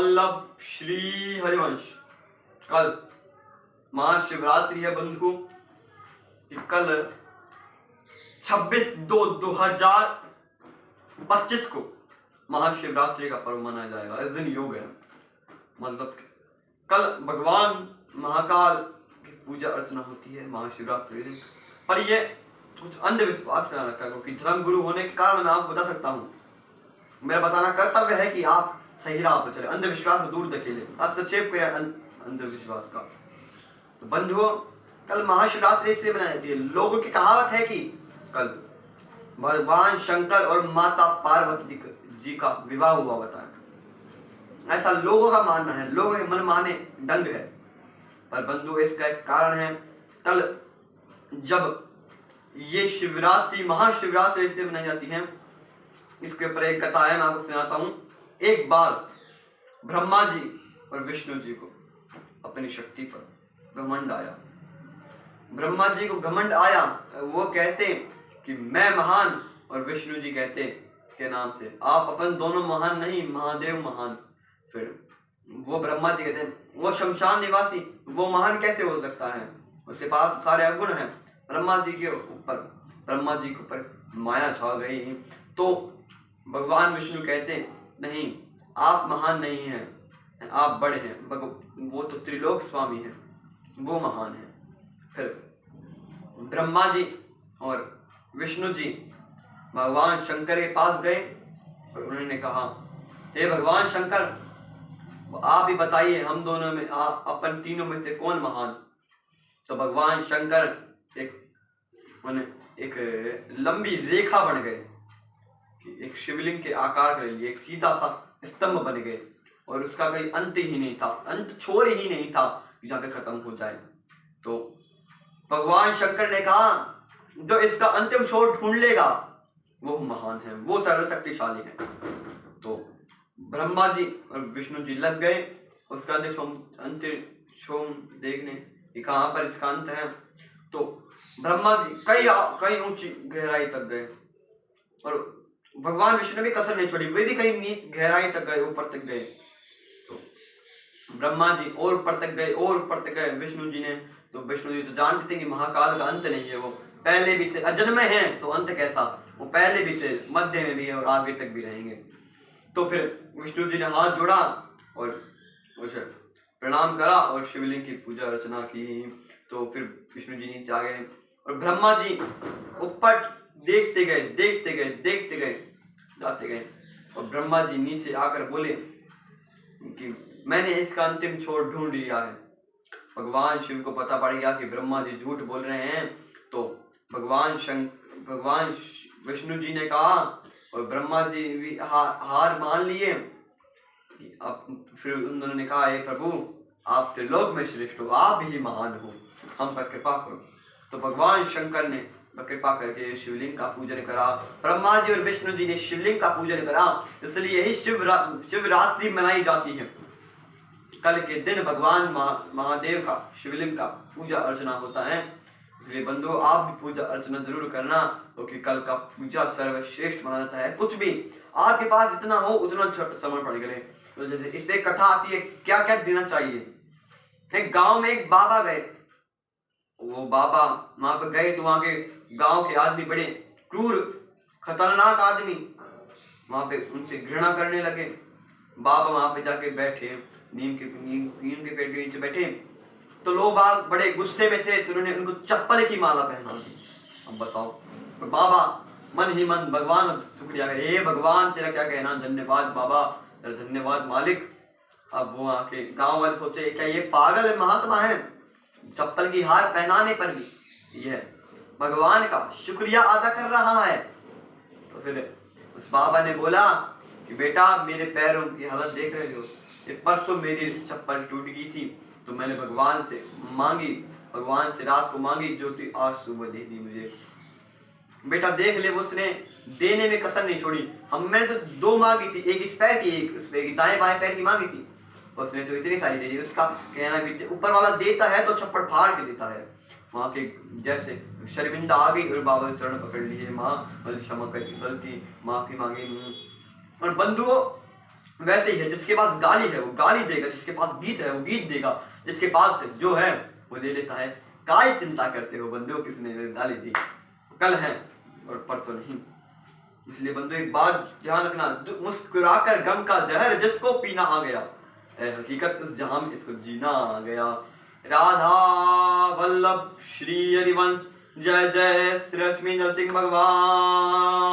वल्लभ श्री हरिवंश, कल महाशिवरात्रि है बंधुओं। कल 26/2/2025 को महाशिवरात्रि का पर्व मनाया जाएगा। इस दिन योग है, मतलब कल भगवान महाकाल की पूजा अर्चना होती है महाशिवरात्रि दिन। पर ये कुछ अंधविश्वास में रखा है, क्योंकि धर्म गुरु होने के कारण मैं आपको बता सकता हूँ, मेरा बताना कर्तव्य है कि आप सही राह पर चले, अंधविश्वास को दूर धकेले, हस्तक्षेप करें अंधविश्वास का। तो बंधुओं, कल महाशिवरात्रि इसलिए मनाई जाती है, लोगों की कहावत है कि कल भगवान शंकर और माता पार्वती जी का विवाह हुआ बताया। ऐसा लोगों का मानना है, लोगों के मन माने ढंग है। पर बंधु, इसका एक कारण है। कल जब ये शिवरात्रि महाशिवरात्रि इसलिए मनाई जाती है, इसके ऊपर एक कथा है, मैं आपको सुनाता हूँ। एक बार ब्रह्मा जी और विष्णु जी को अपनी शक्ति पर घमंड आया। ब्रह्मा जी को घमंड आया, वो कहते कि मैं महान, और विष्णु जी कहते के नाम से आप अपन दोनों महान नहीं, महादेव महान। फिर वो ब्रह्मा जी कहते हैं वो शमशान निवासी, वो महान कैसे हो सकता है, उसके पास सारे अवगुण हैं। ब्रह्मा जी के ऊपर माया छा गई। तो भगवान विष्णु कहते नहीं, आप महान नहीं हैं, आप बड़े हैं, वो तो त्रिलोक स्वामी हैं, वो महान है। फिर ब्रह्मा जी और विष्णु जी भगवान शंकर के पास गए और उन्होंने कहा, हे भगवान शंकर, आप ही बताइए हम दोनों में अपन तीनों में से कौन महान। तो भगवान शंकर एक लंबी रेखा बन गए, एक शिवलिंग के आकार के लिए एक सीधा सा स्तंभ बन गए, और उसका कोई अंत ही नहीं था, अंत छोर ही नहीं था जहाँ पे खत्म हो जाए। तो भगवान शंकर ने कहा, जो इसका अंतिम छोर ढूंढ लेगा वो महान है, वो सर्वशक्तिशाली है। तो ब्रह्मा जी और विष्णु जी लग गए उसका अंतिम छोर देखने कि कहाँ पर इसका अंत है। तो ब्रह्मा जी कई ऊंची गहराई तक गए, और भगवान विष्णु भी कसर नहीं छोड़ी, वे भी कहीं गहराई तक गए, ऊपर तक गए। तो ब्रह्मा जी और ऊपर तक गए और ऊपर तक गए विष्णु जी ने। तो विष्णु जी तो जानते थे कि महाकाल का अंत नहीं है, वो पहले भी थे, अजन्मे हैं, तो अंत कैसा, वो पहले भी थे, मध्य में भी है और आगे तक भी रहेंगे। तो फिर विष्णु जी ने हाथ जोड़ा और उसे प्रणाम करा और शिवलिंग की पूजा अर्चना की। तो फिर विष्णु जी नीचे आ गए और ब्रह्मा जी ऊपर देखते गए जाते गए, और ब्रह्मा जी नीचे आकर बोले कि मैंने इसका अंतिम छोर ढूंढ लिया है। भगवान शिव को पता पड़ गया कि ब्रह्मा जी झूठ बोल रहे हैं। तो भगवान विष्णु जी ने कहा, और ब्रह्मा जी भी हार मान लिए। अब फिर उन्होंने कहा, हे प्रभु, आप त्रिलोक में श्रेष्ठ हो, आप ही महान हो, हम पर कृपा करो। तो भगवान शंकर ने कृपा करके शिवलिंग का पूजन करा। ब्रह्मा जी और विष्णु जी ने शिवलिंग का पूजन करा, इसलिए यही शिवरात्रि मनाई जाती है। कल के दिन भगवान महादेव का शिवलिंग का पूजा अर्चना होता है। इसलिए बंधु, आप भी पूजा अर्चना जरूर करना, क्योंकि कल का पूजा सर्वश्रेष्ठ माना जाता है। कुछ भी आपके पास जितना हो उतना समर्पण करें। तो जैसे इस पे कथा आती है, क्या क्या देना चाहिए। एक गांव में एक बाबा गए, वो बाबा वहां पे गए तो वहां के गांव के आदमी बड़े क्रूर खतरनाक आदमी वहां पे उनसे घृणा करने लगे। बाबा वहां पे जाके बैठे, नीम के पेड़ के नीचे बैठे। तो लोग बाग बड़े गुस्से में थे, तो उन्होंने उनको चप्पल की माला पहना दी। अब बताओ, तो बाबा मन ही मन भगवान शुक्रिया करे, हे भगवान तेरा क्या कहना, धन्यवाद बाबा, धन्यवाद मालिक। अब वो आके गांव वाले सोचे, क्या ये पागल महात्मा है, चप्पल की हार पहनाने पर भी यह भगवान का शुक्रिया अदा कर रहा है। तो फिर उस बाबा ने बोला कि बेटा, मेरे पैरों की हालत देख रहे हो, ये परसों मेरी चप्पल टूट गई थी, तो मैंने भगवान से रात को मांगी, जो थी आज सुबह दे दी मुझे। बेटा देख ले, उसने देने में कसर नहीं छोड़ी। मैंने तो 2 मांगी थी, एक इस पैर की, एक उस पैर की, दाएं बाएं पैर की मांगी थी, उसने तो इतनी सारी दे दी। उसका कहना भी, ऊपर वाला देता है तो चप्पल फाड़ के देता है। वहां के जैसे शर्मिंदा आ गई और बाबा चरण पकड़ लिए, माँ क्षमा कर, गलती माफी मांगी। और बंधुओं, वैसे ही है, जिसके पास गाली है वो गाली देगा, जिसके पास गीत है वो गीत देगा, जिसके पास जो है वो ले लेता है। काय चिंता करते हो बंदो, किसने गाली दी, कल है और परसों नहीं। इसलिए बंदो एक बात ध्यान रखना, मुस्कुराकर गम का जहर जिसको पीना आ गया, है हकीकत उस जहां में इसको जीना आ गया। राधा वल्लभ श्री हरिवंश, जय जय श्री लक्ष्मी नरसिंह भगवान।